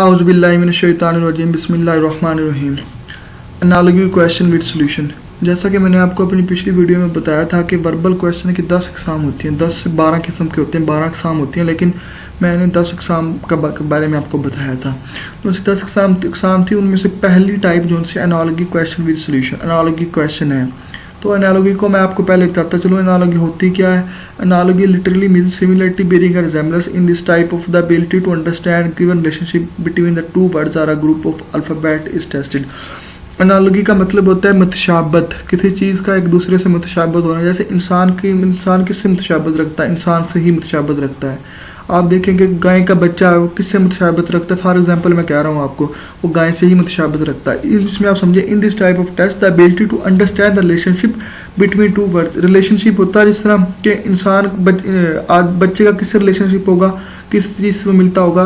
आउज़ुबिल्लाहि मिनश्शैतानिर्रजीम बिस्मिल्लाहिर्रहमानिर्रहीम। Analogy question with solution. जैसा कि मैंने आपको अपनी पिछली वीडियो में बताया था कि वर्बल क्वेश्चन की 10 इकसाम होती हैं, 10 से 12 किस्म के होते हैं, 12 इकसाम होती हैं, लेकिन मैंने 10 इकसाम के बारे में आपको बताया था। तो उसकी 10 इकसाम थी, उनमें से पहली टाइप जो उनसे analogy question with solution analogy question है। तो एनालॉजी को मैं आपको पहले बताता चलो एनालॉजी होती क्या है। Analogy literally means similarity bearing a resemblance in this type of the ability to understand given relationship between the two words or a group of alphabet is tested. Analogy का मतलब होता है मुतशाबत, किसी चीज़ का एक दूसरे से मुतशाबत होना। जैसे इंसान किससे मुतशाबत रखता है? इंसान से ही मुतशाबत रखता है। आप देखेंगे गाय का बच्चा है वो किससे मुतशाबत रखता है? फॉर एग्जांपल मैं कह रहा हूँ आपको, वो गाय से ही मुतशाबत रखता है। इसमें आप समझे in this type of test the ability to understand the relationship between two words. Relationship होता है जिस तरह के इंसान बच्चे का किससे रिलेशनशिप होगा, किस चीज़ से मिलता होगा,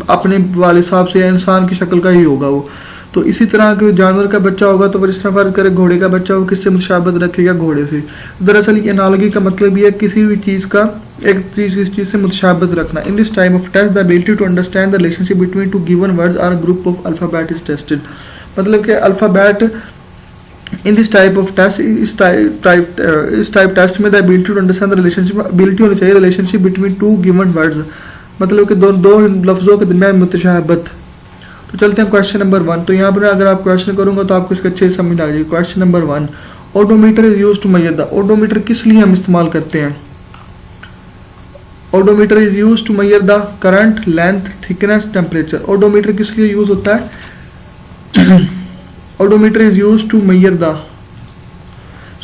अपने वाले साहब से या इंसान की शक्ल का ही होगा वो। तो इसी तरह के जानवर का बच्चा होगा तो जिस तरह फर्ज करे घोड़े का बच्चा वो किससे मुशाबत रखेगा? घोड़े से। दरअसल ये एनालॉजी का मतलब ये है किसी भी चीज़ का एक चीज इस चीज से मुशाबत रखना। In this type of test the ability to understand the relationship between two given words or group of alphabet is tested. मतलब कि alphabet in this type of test इस टाइप टेस्ट में the ability to understand the relationship ability होनी चाहिए relationship between two given words, मतलब कि दो लफ्जों के दरमियान मुतशाबत। तो चलते हैं क्वेश्चन नंबर 1। तो यहाँ पर अगर आप क्वेश्चन करूंगा तो आपको इसके अच्छे से समझ आ जाएगी। Question number 1, odometer is used to measure the. Odometer किस लिए हम इस्तेमाल करते हैं? Odometer is used to measure the current, length, thickness, temperature. Odometer किस लिए यूज होता है? Odometer is used to measure the,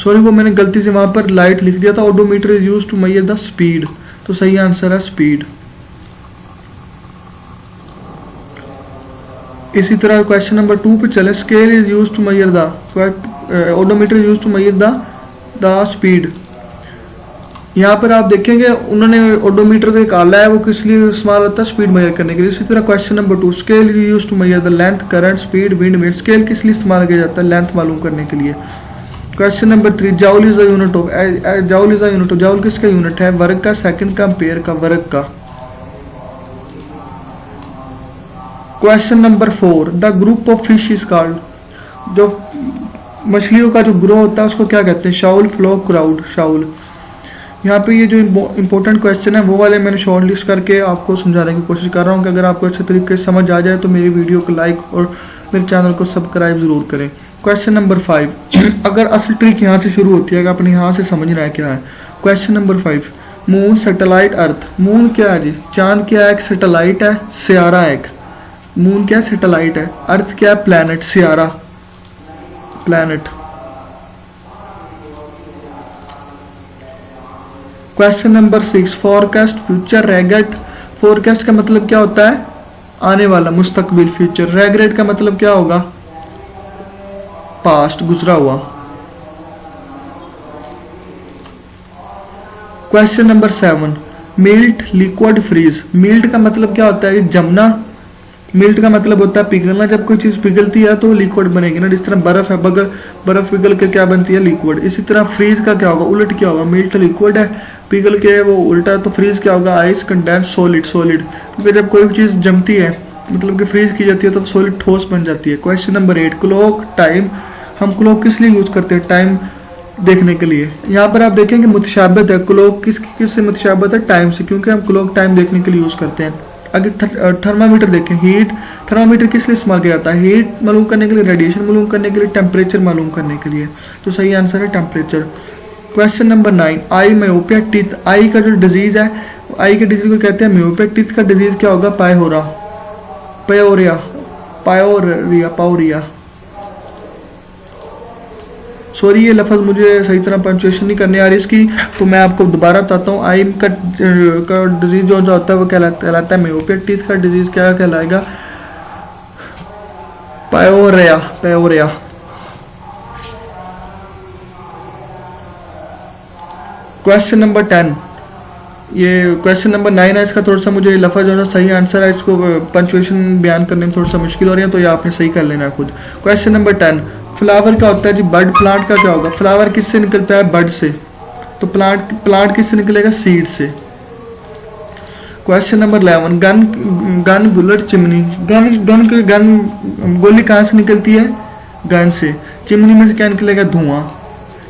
sorry वो मैंने गलती से वहां पर लाइट लिख दिया था। Odometer is used to measure the speed, तो सही आंसर है स्पीड। इसी तरह क्वेश्चन नंबर 2 पे चले। Scale is used to measure the, odometer is used to measure the speed. यहाँ पर आप देखेंगे उन्होंने ओडोमीटर का एक आला है वो किस लिए इस्तेमाल होता है? स्पीड मेजर करने के लिए। इसी तरह question number 2, scale is used to measure the length, current, speed, wind में। स्केल किस लिए इस्तेमाल किया जाता है? लेंथ मालूम करने के लिए। Question number 3, joule is a unit of. Joule is a unit of, joule किसका यूनिट है? वर्ग का, सेकंड का, एम्पेयर का, वर्ग का। Question number 4, the group of fish is called. जो मछलियों का जो ग्रोह होता है उसको क्या कहते हैं? Shoal, flock, crowd. शाउल। यहाँ पे ये जो इंपॉर्टेंट क्वेश्चन है वो वाले मैंने शॉर्ट लिस्ट करके आपको समझाने की कोशिश कर रहा हूँ कि अगर आपको अच्छे तरीके से समझ आ जाए तो मेरी वीडियो को लाइक और मेरे चैनल को सब्सक्राइब जरूर करें। क्वेश्चन नंबर 5, अगर असल ट्रिक यहाँ से शुरू होती है, अपने यहाँ से समझना है क्या है। क्वेश्चन नंबर 5, मून, सैटेलाइट, अर्थ। मून क्या है जी? चांद क्या है? एक सैटेलाइट है, सियारा है। एक मून क्या? सैटेलाइट है। अर्थ क्या है? प्लैनेट, सियारा, planet. Question number 6, forecast, future, regret. Forecast का मतलब क्या होता है? आने वाला, मुस्तकबिल, फ्यूचर। रेगेट का मतलब क्या होगा? पास्ट, गुजरा हुआ। Question number 7, melt, liquid, freeze. Melt का मतलब क्या होता है? जमना। मिल्ट का मतलब होता है पिघलना। जब कोई चीज पिघलती है तो लिक्विड बनेगी ना, जिस तरह बर्फ है, बर्फ पिघल के क्या बनती है? लिक्विड। इसी तरह फ्रीज का क्या होगा? उलट क्या होगा? मिल्ट लिक्विड है, पिघल के वो उल्टा है, तो फ्रीज क्या होगा? Ice, condense, solid. सॉलिड क्योंकि जब कोई भी चीज जमती है मतलब कि फ्रीज की जाती है तो सॉलिड, ठोस बन जाती है। Question number 8, clock, time. हम क्लॉक किस लिए यूज करते हैं? टाइम देखने के लिए। यहाँ पर आप देखेंगे मुतशाबत है, क्लॉक किससे मुतशाबत है? टाइम से, क्योंकि हम क्लॉक टाइम देखने के लिए यूज करते हैं। अगर थर्मामीटर देखें, हीट, थर्मामीटर किस लिए इस्तेमाल किया जाता है? हीट मालूम करने के लिए, रेडिएशन मालूम करने के लिए, टेम्परेचर मालूम करने के लिए। तो सही आंसर है टेम्परेचर। क्वेश्चन नंबर 9, आई, मायोपिया, टीथ। आई का जो डिजीज है, आई के डिजीज को कहते हैं मायोपिया। टीथ का डिजीज क्या होगा? पायोरिया। सॉरी ये लफ्ज मुझे सही तरह पंचुएशन नहीं करने आ रही इसकी, तो मैं आपको दोबारा बताता हूँ। आई का डिजीज जो होता है वो कहलाता है मायोपिया। टीथ का डिजीज क्या कहलाएगा? पायोरिया। क्वेश्चन नंबर 10, ये क्वेश्चन नंबर 9 है, इसका थोड़ा सा मुझे लफ्ज जो सही आंसर है इसको पंचुएशन बयान करने में थोड़ा सा मुश्किल हो रही है, तो ये आपने सही कर लेना है खुद। क्वेश्चन नंबर 10, फ्लावर क्या होता है जी? बर्ड। प्लांट का क्या होगा? फ्लावर किससे निकलता है? बर्ड से। तो प्लांट किससे निकलेगा? सीड से। Question number 11, gun bullet chimney. Gun गोली कहाँ से निकलती है? गन से। चिमनी में से क्या निकलेगा? धुआं।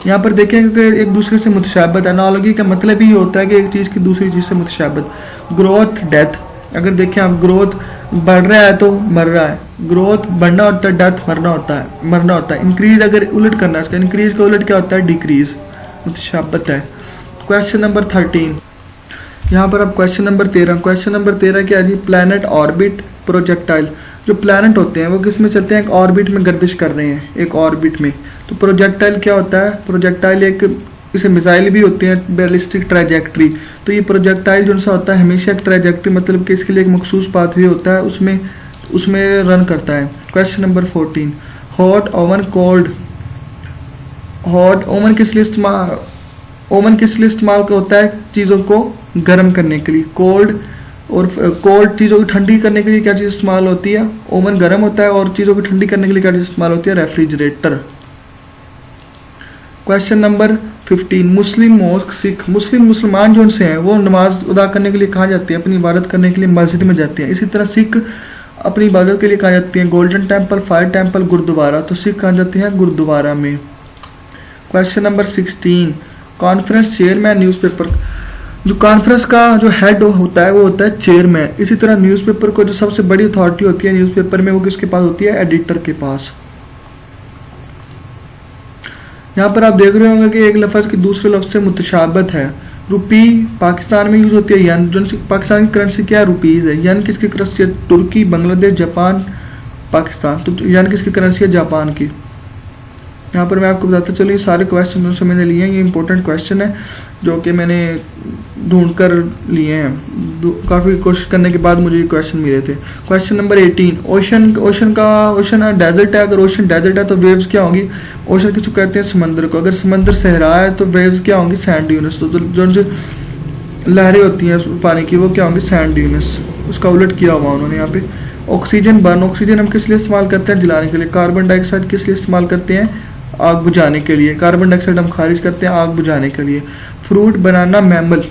यहाँ पर देखेंगे कि एक दूसरे से मुतशाबत। एनालॉजी का मतलब ही होता है कि एक चीज़ की दूसरी चीज़ से मुतशाबत। Growth, death. अगर देखें आप, ग्रोथ बढ़ रहा है तो मर रहा है, ग्रोथ बढ़ना होता है, डेथ मरना होता है। इंक्रीज अगर उलट करना है, इसका इंक्रीज का उलट क्या होता है? डिक्रीज, मुतशाबत है। क्वेश्चन नंबर 13, यहाँ पर अब क्वेश्चन नंबर 13 क्या है जी? Planet, orbit, projectile. जो प्लैनेट होते हैं वो किस में चलते हैं? एक ऑर्बिट में गर्दिश कर रहे हैं, एक ऑर्बिट में। तो प्रोजेक्टाइल क्या होता है? प्रोजेक्टाइल एक, इसे मिसाइल भी होते हैं, बैलिस्टिक ट्रैजेक्टरी। तो ये प्रोजेक्टाइल जो सा होता है हमेशा एक ट्रैजेक्टरी, मतलब कि इसके लिए एक मखसूस पाथवे होता है, उसमें रन करता है। Question number 14, hot, oven, cold. Hot oven किस लिए इस्तेमाल होता है? चीज़ों को गर्म करने के लिए। कोल्ड चीज़ों को ठंडी करने के लिए क्या चीज़ इस्तेमाल होती है? ओवन गर्म होता है। और चीज़ों को ठंडी करने के लिए क्या चीज़ इस्तेमाल होती है? रेफ्रिजरेटर। क्वेश्चन नंबर 15, मुस्लिम, मोस्क, सिख। मुसलमान जो से हैं वो नमाज अदा करने के लिए कहाँ जाते हैं? अपनी इबादत करने के लिए मस्जिद में जाते हैं। इसी तरह सिख अपनी इबादत के लिए कहाँ जाती हैं? Golden Temple, fire temple, gurdwara. तो सिख कहाँ जाते हैं? गुरुद्वारा में। Question number 16, conference chairman, newspaper. जो कॉन्फ्रेंस का जो हेड होता है वो होता है चेयरमैन। इसी तरह न्यूज़पेपर को जो सबसे बड़ी अथॉरिटी होती है न्यूज़पेपर में, वो किसके पास होती है? एडिटर के पास। यहाँ पर आप देख रहे होंगे कि एक लफ्ज़ की दूसरे लफ्ज़ से मुतशाबत है। रुपी पाकिस्तान में यूज होती है, यन। जो पाकिस्तान की करेंसी क्या है? रुपीज़ है। यन किसकी करेंसी है? तुर्की, बांग्लादेश, जापान, पाकिस्तान। तो यन किसकी करेंसी है? जापान की। यहाँ पर मैं आपको बताता चलूँ, ये सारे क्वेश्चन जो मैंने लिए हैं ये इंपॉर्टेंट क्वेश्चन है जो कि मैंने ढूंढ कर लिए हैं। काफ़ी कोशिश करने के बाद मुझे ये क्वेश्चन मिले थे। क्वेश्चन नंबर 18, ओशन डेजर्ट है। अगर ओशन डेजर्ट है तो वेव्स क्या होंगी? ओशन किसको कहते हैं? समंदर को। अगर समंदर सहरा है तो वेव्स क्या होंगी? Sand dunes. तो जो लहरें होती हैं पानी की वो क्या होंगी? Sand dunes. उसका उलट किया हुआ उन्होंने यहाँ पे। ऑक्सीजन बर्न, ऑक्सीजन हम किस लिए इस्तेमाल करते हैं? जलाने के लिए। कार्बन डाइऑक्साइड किस लिए इस्तेमाल करते हैं? आग बुझाने के लिए। कार्बन डाइऑक्साइड हम खारिज करते हैं आग बुझाने के लिए। फ्रूट, बनाना, मैमल।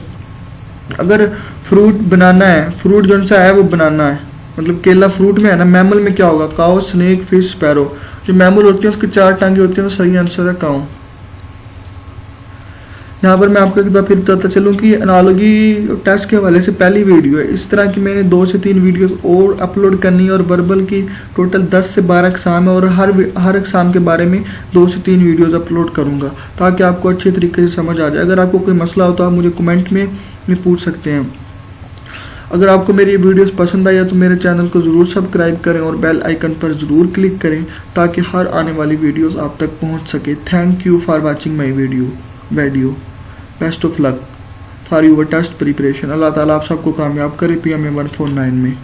अगर फ्रूट बनाना है, फ्रूट जो सा है वो बनाना है, मतलब केला फ्रूट में है ना। मैमल में क्या होगा? Cow, snake, fish, sparrow. जो मैमल होती है उसकी 4 टांगे होती हैं, तो सही आंसर है काउ। यहाँ पर मैं आपको एक बार फिर बताता चलूँ कि एनालॉजी टेस्ट के हवाले से पहली वीडियो है। इस तरह की मैंने 2 से 3 वीडियोस और अपलोड करनी है और वर्बल की टोटल 10 से 12 एग्जाम है और हर एग्जाम के बारे में 2 से 3 वीडियोस अपलोड करूँगा ताकि आपको अच्छे तरीके से समझ आ जाए। अगर आपको कोई मसला हो तो आप मुझे कमेंट में पूछ सकते हैं। अगर आपको मेरी वीडियोस पसंद आई तो मेरे चैनल को ज़रूर सब्सक्राइब करें और बेल आइकन पर ज़रूर क्लिक करें ताकि हर आने वाली वीडियोस आप तक पहुंच सके। Thank you for watching my video. Best of luck for your test preparation. अल्लाह ताला आप सबको कामयाब करे PMA 149 में।